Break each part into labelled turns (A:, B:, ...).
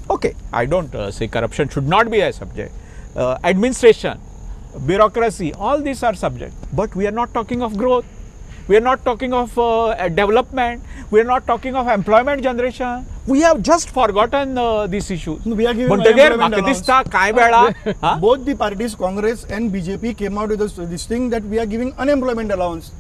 A: Okay, I don't say corruption should not be a subject. Administration, bureaucracy, all these are subject. But we are not talking of growth. We are not talking of development. We are not talking of employment generation. We have just forgotten these issues.
B: We are giving
A: unemployment allowance.
B: Both the parties, Congress and BJP, came out with this thing that we are giving unemployment allowance.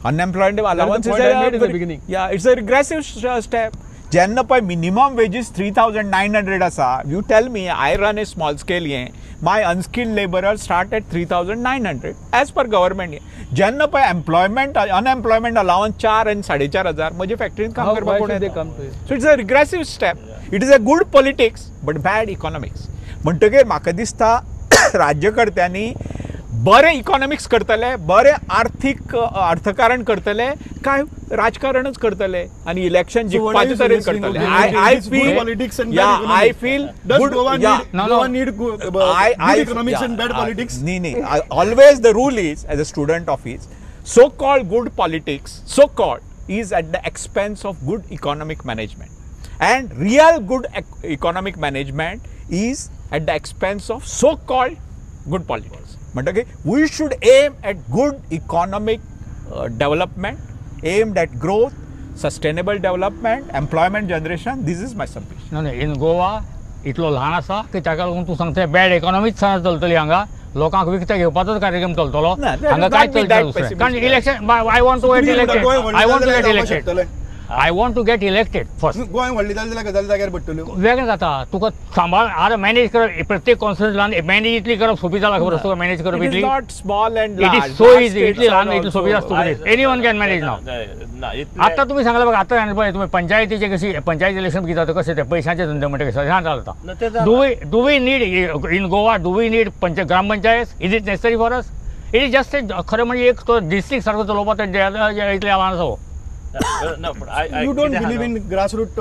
A: Unemployment allowance is
C: in the beginning.
A: Yeah, it's a regressive step. Jenna pay minimum wages 3,900 asa. You tell me, I run a small scale. My unskilled laborers start at 3,900 as per government. Jenna pay unemployment allowance 4 and 4,500. मुझे factory में काम करना पड़ेगा. So it's a regressive step. It is a good politics but bad economics. म्हणटकीर म्हाका दिसता राज्यकर्त्यांनी बरे economics करतले, बरे आर्थिक अर्थकारण करतले, काय राजकारणच करतले आणि इलेक्शन जिखपाचे तरेन करतले. I feel politics and I feel good.
B: Goa need good economics and bad politics.
A: Always the rule is, as a student of it, so-called good politics, so-called, is at the expense of good economic management, and real good economic management is at the expense of so-called good politics. Okay, we should aim at good economic development, aimed at growth, sustainable development, employment generation. This is my submission.
D: No, in Goa, इतलो ल्हान आसा की ताका लागून तूं सांगता bad इकॉनॉमीच चलतली हांगा लोकांक विकते घेवपाचो कार्यक्रम चलतलो हांगा काय चलतलें कारण election I want to get elected first
B: Goem व्हडली जाली जाल्यार गजाली जाग्यार पडटल्यो
D: वेगळें जाता तुका सांबाळ आतां मॅनेज करप प्रत्येक कॉन्स्टिट्युन्सींत मॅनेज इतली करप सोपी जाला खबर आसा तुका मॅनेज करप इतली इट इज सो इजी इतली ल्हान इतली सोपी आसता एनीवन कॅन मॅनेज नाव आतां तुमी सांगला बघा आतां पळय तुमी पंचायतीचे कशी पंचायत इलेक्शन कितें जाता कशें ते पयशांचे धंदे म्हणटा कशें ह्या चलता do we need in Goa do we need gram panchayat is it necessary for us it is just खरें म्हणजे एक तो डिस्ट्रिक्ट सारको चलोवपाक इतले ल्हान आसा
B: No, but you don't believe in grassroots.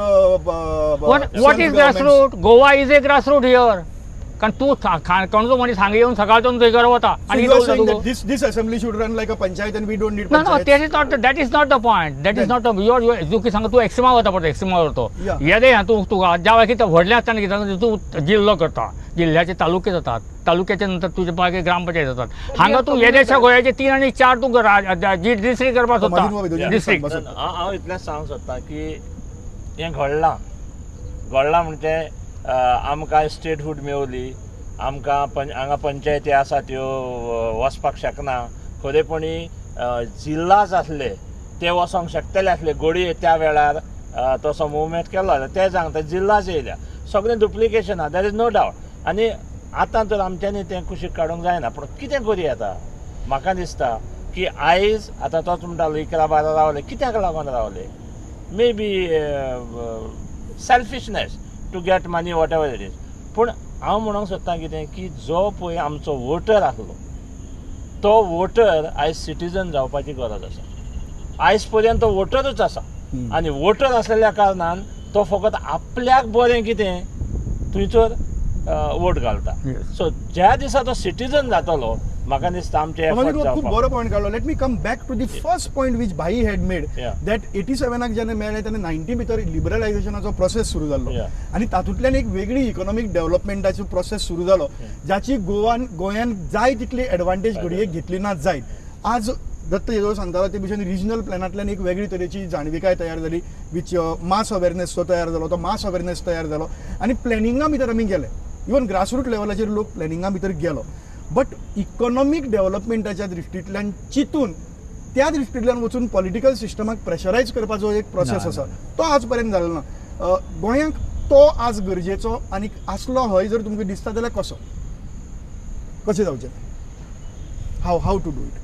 D: What is grassroots? Goa is a grassroots here. कारण तू कोणतो मनीस हांगा येवन सकाळच्यान थंय करप वता
B: आनी this assembly should run like a panchayat and we don't need
D: panchayat. No, that is not the point. That is not the you की सांगा तू एक्स्ट्रीमा वता पडटा एक्स्ट्रीमा वरतो येदे तू ज्या कितें व्हडलें आसतना कितें तूं जिल्लो करता जिल्ह्याचे तालुके जातात तालुक्याच्या नंतर तुजे मागीर ग्रामपंचायत जातात हांगा तू येदेशा गोंयाचे 3 आणि 4 तूं डिस्ट्रिक्ट करपाक सोदता डिस्ट्रिक्ट
E: हांव इतलेंच सांगूंक सोदतां की हें घडलां म्हणजे आमकां स्टेटहूड मेवली आमकां हांगा पंचायती आसा त्यो वचपाक शकना खरेपणी जिल्लाच आसले ते वचोंक शकतले आसले गोडये त्या वेळार तसो मुवमेंट केलो ते सांगता जिल्लाच येयल्या सगळें डुप्लिकेशन आहा देर इज नो डावट आनी आतां तर आमच्यांनी तें कुशीक काडूंक जायना पूण कितें करूं आतां म्हाका दिसता की आयज आतां तोच म्हणटालो 11-12 रावले कित्याक लागून रावले maybe selfishness to get money whatever it is पूण हांव म्हणूंक सोदतां कितें की जो पळय आमचो वोटर आसलो तो वोटर आयज सिटीजन जावपाची गरज आसा आयज पर्यंत तो वोटरूच आसा आनी वोटर आसलेल्या कारणान तो फकत आपल्याक बरें कितें थंयसर वोट घालता सो ज्या दिसा तो सिटीजन जातलो म्हाका दिसता आमचे
B: खूब बरो पॉयंट काडलो let me come back to the first point which भाई हॅड मेड दॅट 87 जेन्ना मेळ्ळें तेन्ना 90 भितर लिबरलायझेशनाचो प्रोसेस सुरू जाल्लो आनी तातूंतल्यान एक वेगळी इकॉनॉमीक डेव्हलपमेंटाचो प्रोसेस सुरू जालो जाची गोंयान जाय तितली एडवांटेज घडये घेतली ना जायत आज दत्त येदोळ सांगतालो ते भशेन रिजनल प्लॅनांतल्यान एक वेगळी तरेची जाणविकाय तयार जाली वीच मास अवेरनेस तो तयार जालो तो मास अवेरनेस तयार जालो आनी प्लॅनिंगा भितर आमी गेले इवन ग्रासरूट लेवलाचेर लोक प्लॅनिंगा भितर गेलो बट इकॉनॉमीक डेव्हलपमेंटाच्या दृश्टींतल्यान चिंतून त्या दृश्टींतल्यान वचून पॉलिटिकल सिस्टमाक प्रेशरायज करपाचो एक प्रोसेस आसा तो आज पर्यंत जालो ना गोंयांक तो आज गरजेचो आनी आसलो हय जर तुमकां दिसता जाल्यार कशें जावचें हाव टू डू इट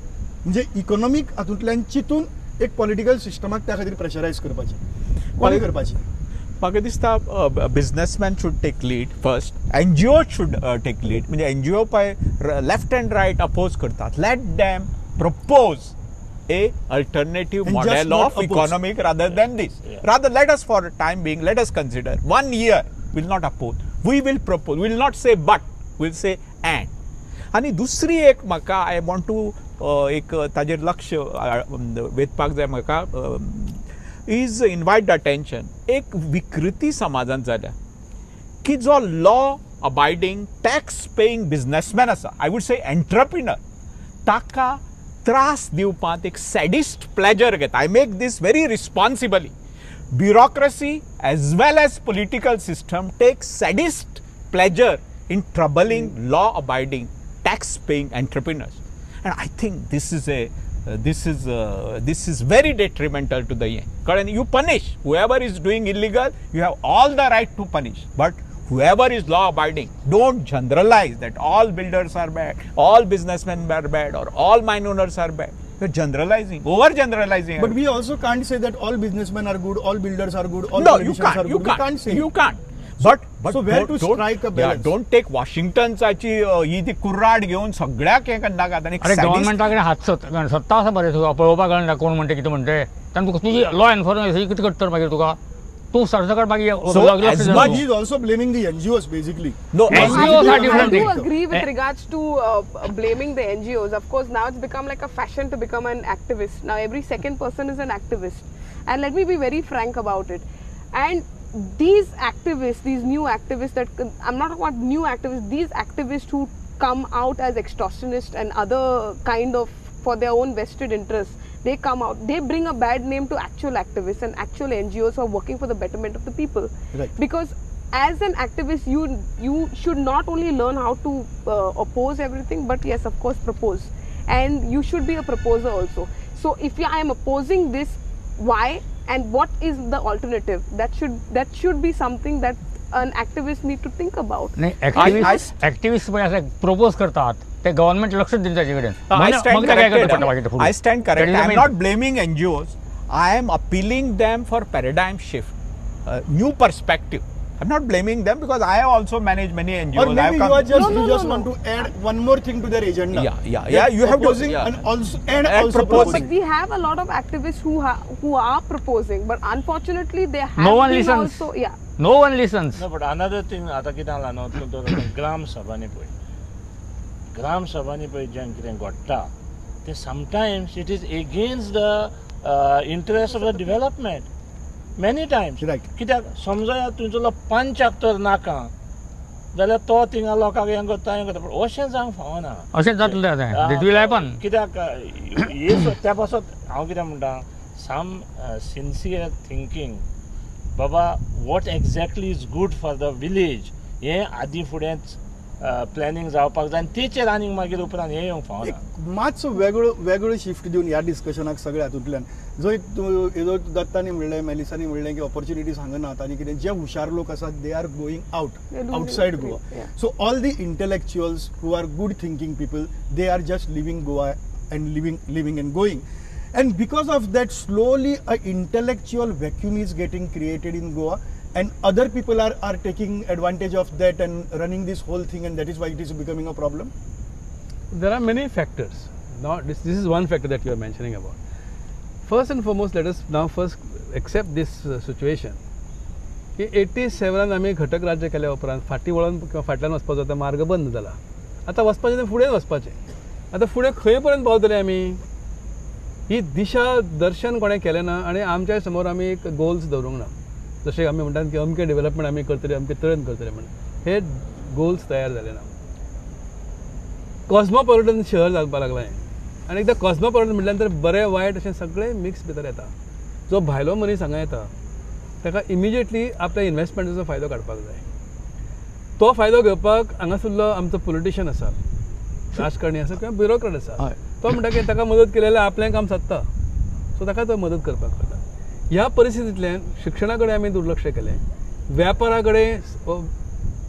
B: म्हणजे इकॉनॉमीक हातूंतल्यान चिंतून एक पॉलिटिकल सिस्टमाक त्या खातीर प्रेशरायज करपाचें कोणें करपाचें
A: म्हाका दिसता businessman should take lead first NGO should take lead म्हणजे एनजीओ पळय लेफ्ट अँड रायट अपोज करतात let them propose a alternative model of economic rather than this. Rather, let us for time being, let us consider 1 year will not oppose. We will propose. We will not say but, we will say and. आणि दुसरी एक म्हाका I want to एक ताजेर लक्ष वेधपाक जाय म्हाका is invite the attention. एक विकृती समाजांत जाल्या बाकी जो law abiding tax paying businessman आसा, आय वूड से एंटरप्रिनर, ताका त्रास दिवपाक एक सॅडिस्ट प्लेजर घेता. I make this very responsibly. Bureaucracy as well as political system takes sadist pleasure in troubling law-abiding, tax-paying entrepreneurs, and I think this is very detrimental to the young. Because you punish whoever is doing illegal. You have all the right to punish, but whoever is law-abiding, don't generalize that all builders are bad, all businessmen are bad, or all mine owners are bad. You're generalizing, over-generalizing.
B: But we also can't say that all businessmen are good, all builders are good, all
A: no,
B: politicians are good.
A: You can't.
B: We can't say.
A: You can't.
B: So where to strike a balance?
A: Don't take Washingtonची ही ती कुर्राड घेऊन सगळ्याक हे करनाका.
D: अरे गव्हर्नमेंटाकडे हात सत्ता आसा बरे तुका पळोवपाक कळना कोण म्हणटा कितें म्हणटा. तेन्ना तुका तुजी लॉ एन्फोर्समेंट कितें करता मागीर तुका तू सरसकट मागीर.
B: So he is also blaming the NGOs basically.
A: No,
D: NGOs are different.
C: I do agree with regards to blaming the NGOs. Of course, now it's become like a fashion to become an activist. Now every second person is an activist, and let me be very frank about it. And these activists, these new activists I'm not about new activists, these activists who come out as extortionists and other kind of for their own vested interests, they come out, they bring a bad name to actual activists and actual NGOs who are working for the betterment of the people.
B: Right.
C: Because as an activist, you should not only learn how to oppose everything, but yes, of course, propose. And you should be a proposer also. So if I am opposing this, why and what is the alternative? That should be something that an activist need to think about.
D: Activists propose करतात ते government लक्ष देईल त्याच्याकडे.
A: I stand corrected. I am not blaming NGOs. I am appealing them for paradigm shift, new perspective. I am not blaming them because I have also managed many NGOs.
B: Or maybe you just want to add one more thing to their agenda.
A: Yeah. You have to
B: and also proposing.
C: We have a lot of activists who are proposing, but unfortunately they have
D: no one
C: been
D: listens.
C: Also, yeah.
D: No one listens.
E: No, but another thing, आता कितें जाला न्हू, ग्राम सभानी पळय, ग्राम सभानी पळय जें कितें घडटा तें sometimes it is against the interest of the development. Many times.
B: Right.
E: कित्याक समजा तुजो पंचाक तर नाका जाल्यार तो थिंगा लोकांक हें करता पण अशें जावंक फावना.
D: अशें जातलें आतां. It will happen.
E: कित्याक हे त्या पासत हांव कितें म्हणटा, some sincere thinking बाबा what exactly is good for the village हें आदी फुडेंच प्लॅनिंग जावपाक जाय आनी तेचेर आनीक मागीर उपरांत हें येवंक फावना.
B: मातसो वेगळो शिफ्ट दिवन ह्या डिस्कशनाक सगळ्या हातूंतल्यान जंय दत्तानी म्हणलें, मेलिसानी म्हणलें की ऑपॉर्च्युनिटीज हांगा नात आनी कितें जे हुशार लोक आसात they are going outside Goa. So all the intellectuals who are good thinking people they are just leaving Goa and leaving and going. And because of that, slowly an intellectual vacuum is getting created in Goa, and other people are taking advantage of that and running this whole thing, and that is why it is becoming a problem.
F: There are many factors. Now, this is one factor that you are mentioning about. First and foremost, let us now first accept this situation. की 87 आमी घटक राज्य केल्या उपरांत फाटी वळून किंवा फाटल्यान वचपाचो आता मार्ग बंद जाला. आता वचपाचें तें फुडें वचपाचें. आता फुडें खंय पर्यंत पावतले आमी? ही दिशा दर्शन कोणें केलें ना आनी आमच्या समोर आमी एक गोल्स दवरूंक ना. जशें आमी म्हणटात की अमके डेव्हलपमेंट आमी करतले, अमके तरेन करतले म्हणून हे गोल्स तयार जाले ना. कॉस्मोपॉलिटन शहर जावपाक लागलां हें आनी एकदां कॉस्मोपॉलिटन म्हटल्या नंतर बरें वायट अशें सगळें मिक्स भितर येता. जो भायलो मनीस हांगा येता ताका इमिजिएटली आपल्या इन्वेस्टमेंटाचो फायदो काडपाक जाय. तो फायदो घेवपाक हांगासरलो आमचो पॉलिटिशियन आसा, राजकारणी आसा किंवा ब्युरोक्रेट आसा, तो म्हणटा की ताका मदत केली जाल्यार आपलें काम जाता, सो ताका तो मदत करपाक पडटा. ह्या परिस्थितींतल्यान शिक्षणा कडेन आमी दुर्लक्ष केलें. व्यापारा कडेन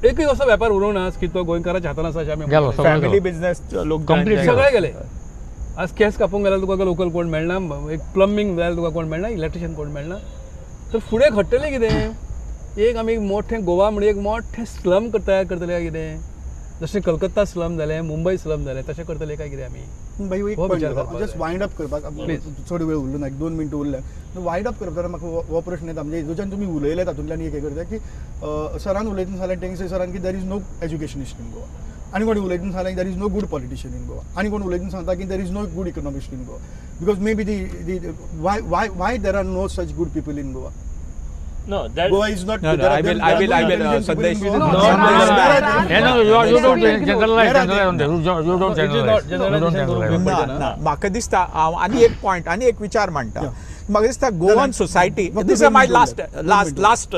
F: एकूय असो वेपार उरूंक ना की तो गोंयकाराच्या हातान आसा अशें आमी
A: फॅमिली बिझनेस लोक
F: सगळे गेले. आज केस कापूंक गेल्यार तुका लोकल कोण मेळना, एक प्लंबिंग जाल्यार तुका कोण मेळना, इलेक्ट्रिशियन कोण मेळना. तर फुडें घडटलें कितें? एक आमी मोठें गोवा म्हणून एक मोठें स्लम तयार करतले काय कितें? जशें कलकत्ता स्लम जालें, मुंबय स्लम जालें, तशें करतले काय कितें आमी?
B: भाई एक पॉयंट जस्ट वायंड अप करपाक चड वेळ उरलो ना, एक 2 मिनटां उरल्या. वायंड अप करतना म्हाका हो प्रश्न येता, म्हणजे हेतूच्यान तुमी उलयले तातूंतल्यान एक करता की सरान उलयतना जाल्यार तेंगे सरान की there is no educationist in Goa, आनी कोणी उलयतना सांगलें there is no good politician in Goa, आनी कोण उलयतना सांगता की there is no good economist in Goa, because maybe the why there are no such good people in Goa.
E: No, that
B: Goa is not.
A: No, no, I will, Sandesh.
C: No,
D: you don't generalize on this. You don't generalize.
A: म्हाका दिसता हांव आनी एक point आनी एक विचार मांडटा. म्हाका दिसता Goan society, this is my last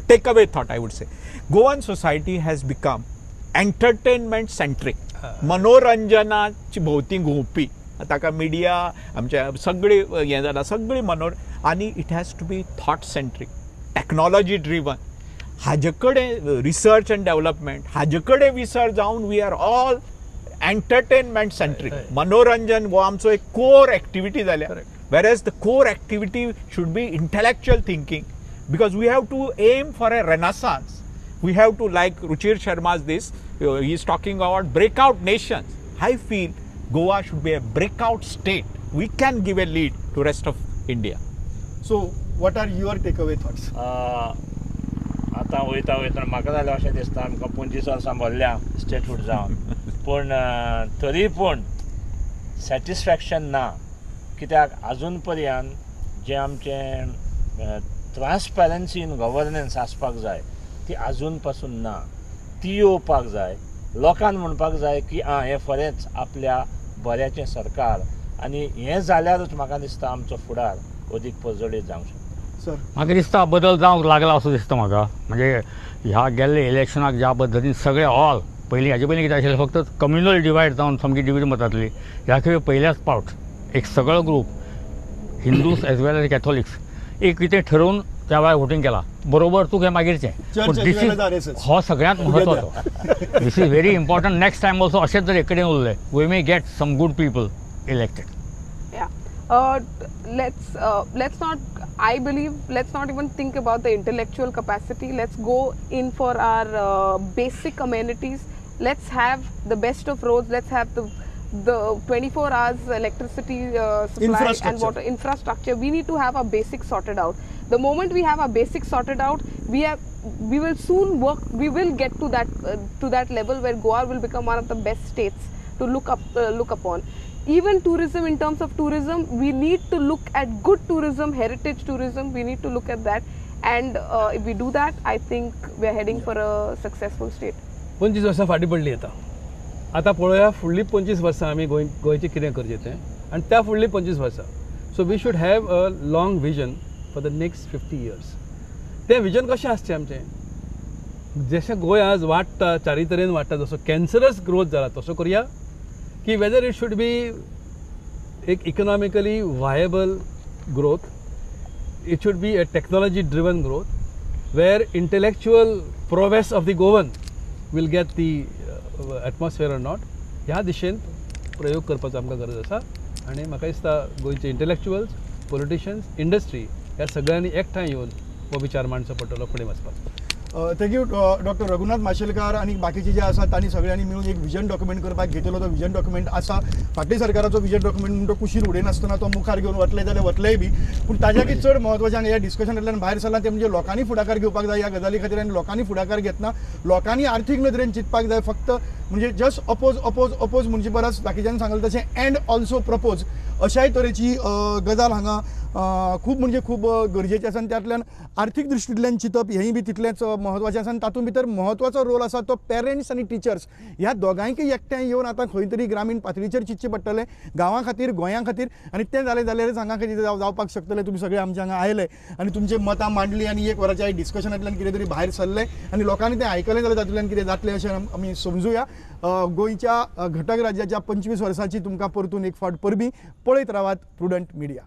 A: take away thought I would say. Goan society has become entertainment centric, मनोरंजनाची भोवती घुंवपी. ताका मिडिया आमच्या सगळी हें जालां, सगळी आनी it has to be thought centric, technology driven. हाजे कडेन रिसर्च एंड डेव्हलपमेंट, हाजे कडेन विसर जावन we are all entertainment centric. मनोरंजन हो आमचो एक कोर एक्टिविटी जाल्या. whereas the core activity should be intellectual thinking, because we have to aim for a renaissance. We have to, like Ruchir Sharma's this, he is talking about breakout nations. I feel Goa should be a breakout state. We can give a lead to rest of India.
B: So what are your takeaway thoughts?
E: आतां वयता म्हाका जाल्यार अशें दिसता आमकां 25 वर्सां भरल्या statehood जावन, पूण तरी पूण सॅटिस्फॅक्शन ना. कित्याक अजून पर्यंत जे आमचें ट्रान्सपॅरन्सी इन गव्हर्नन्स आसपाक जाय ती अजून पासून ना. ती येवपाक जाय. लोकांक म्हणपाक जाय की हें खरेंच आपल्या बऱ्याचें सरकार, आनी हें जाल्यारूच म्हाका दिसता आमचो फुडार अदीक पजळीत जावंक शकता.
D: म्हाका दिसता बदल जावंक लागला असो दिसता म्हाका. म्हणजे ह्या गेल्ले इलेक्शनाक ज्या पद्दतीन सगळे ऑल पयलीं हाजे पयलीं कितें आशिल्लें, फक्त कम्युनल डिवायड जावन सामकी डिवीड जातली. ह्या खेपे पयल्याच पावट एक सगळो ग्रूप, हिंदूज एज वेल एज कॅथोलिक्स, एक कितें ठरवून त्या वेळार वोटींग केला. बरोबर तूं हें मागीरचें, पूण दिस इज हो सगळ्यांत म्हत्वाचो. This is very important. Next time also अशेंच जर एक कडेन उरलें, we may get some good people elected.
C: Let's not, I believe, let's not even think about the intellectual capacity. Let's go in for our basic amenities. Let's have the best of roads. Let's have the 24 hours electricity supply and water infrastructure. We need to have our basics sorted out. The moment we have our basics sorted out, we will soon work. We will get to that level where Goa will become one of the best states to look upon. Even tourism, in terms of tourism, we need to look at good tourism, heritage tourism. We need to look at that, and if we do that, I think we are heading for a successful state.
F: 25 वर्सां फाटीं पडली आतां पळोवया फुडलीं 25 वर्सां आमी गोंयचें कितें करचें तें, आनी त्या फुडलीं 25 वर्सां. So we should have a long vision for the next 50 years. तें विजन कशें आसचें आमचें, जशें गोंय आज वाडटा, चारी तरेन वाडटा, जसो कॅन्सरस ग्रोथ जाला तसो करुया, की वेदर इट शूड बी एक economically viable growth, it should be a technology driven growth, where intellectual prowess of the Goan will get the atmosphere or not. ह्या दिशेन प्रयोग करपाचो आमकां गरज आसा. आनी म्हाका दिसता गोंयचे इंटेलेक्चुअल्स, पॉलिटिशियन्स, इंडस्ट्री ह्या सगळ्यांनी एकठांय येवन हो विचार मांडचो पडटलो फुडें वचपाक.
B: थँक्यू डॉक्टर रघुनाथ माशेलकार आनी बाकीचे जे आसा तांणी सगळ्यांनी मेळून एक विजन डॉक्युमेंट करपाक घेतलो. तो विजन डॉक्युमेंट आसा, फाटल्या सरकाराचो विजन डॉक्युमेंट म्हणून तो कुशीर उडयनासतना तो मुखार घेवन वतले जाल्यार वतलेय बी. पूण ताज्याकी चड म्हत्वाचें आनी ह्या डिस्कशनांतल्यान भायर सरलां तें म्हणजे लोकांनी फुडाकार घेवपाक जाय ह्या गजाली खातीर. आनी लोकांनी फुडाकार घेतना लोकांनी आर्थीक नदरेन चिंतपाक जाय. फक्त म्हणजे जस्ट अपोज म्हणजे परस बाकीच्यांनी सांगलें तशें एंड ऑल्सो प्रपोज अशाय तरेची गजाल हांगा खूब म्हणजे खूब गरजेची आसा. आनी त्यातल्यान आर्थीक दृश्टींतल्यान चिंतप हेंय बी तितलेंच म्हत्वाचें आसा. आनी तातूंत भितर म्हत्वाचो रोल आसा तो पेरंट्स आनी टिचर्स ह्या दोगांयकय एकठांय येवन आतां खंय तरी ग्रामीण पातळीचेर चिंतचें पडटलें गांवां खातीर, गोंयां खातीर. आनी तें जालें जाल्यारच हांगा कितें जावपाक शकतलें. तुमी सगळे आमच्या हांगा आयले आनी तुमचे मतां मांडलीं आनी एक वराच्या डिस्कशनांतल्यान कितें तरी भायर सरलें आनी लोकांनी तें आयकलें जाल्यार तातूंतल्यान कितें जातलें अशें आमी समजुया. गोंयच्या घटक राज्याच्या 25 वर्सांची तुमकां परतून एक फावट परबीं. पळयत रावात प्रुडंट मिडिया.